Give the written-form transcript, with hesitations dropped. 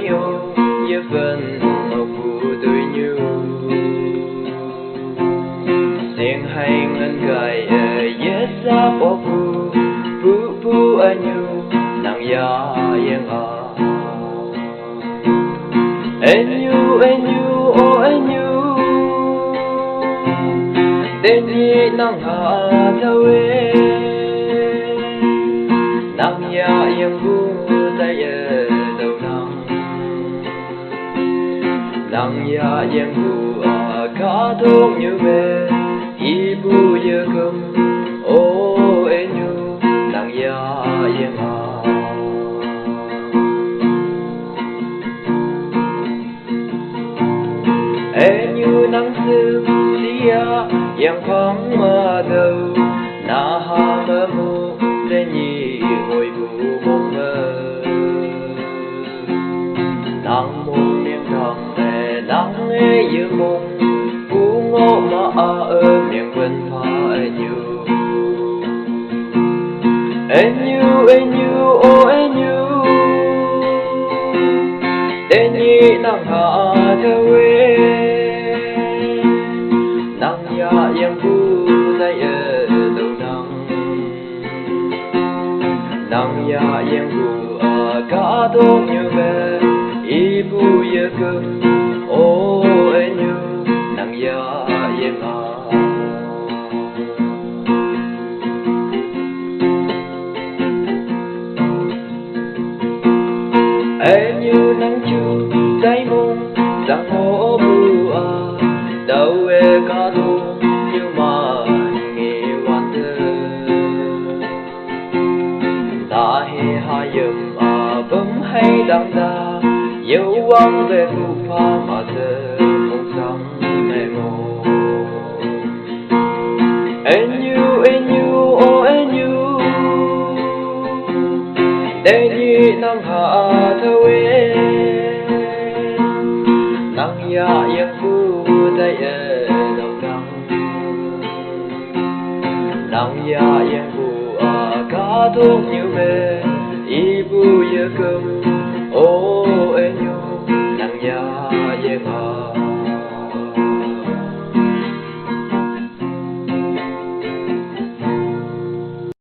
yêu ye vẫn ngọc phù tôi như tiếng hay ngân gai ye sa bỏ phù anh như nàng ya yên anh you oh anh you đến đi nàng hạ thâu nàng ya yên vu tay đầu nàng ya yên vu cả thôn như về ibu ye kum oh anh you nàng ya yên anh you nàng sư sia yang khoáng mơ đầu na ha mơ mu để nhị ngồi bu mộng mơ nàng mộng miệng thằng mẹ nàng nghe như mộng bu ngô mà ở miệng vân pha anh you oh anh you để nhị nàng hạ theo nàng ya yang vu tay đầu nàng ya yang vu cả thôn như về ibu ye kum oh anh you nàng ya yang anh you nàng chu tay mông giang hồ bu đâu cả thôn như mà nghe quan thơ ta he ha yum bấm hay đằng đà yêu quang về phù pha mà thơ không sống mẹ mồ anh you oh anh you để đi nàng hạ thâu nàng ya yang vu tay đầu nàng ya yang vu cả thôn như mẹ ibu ye kum oh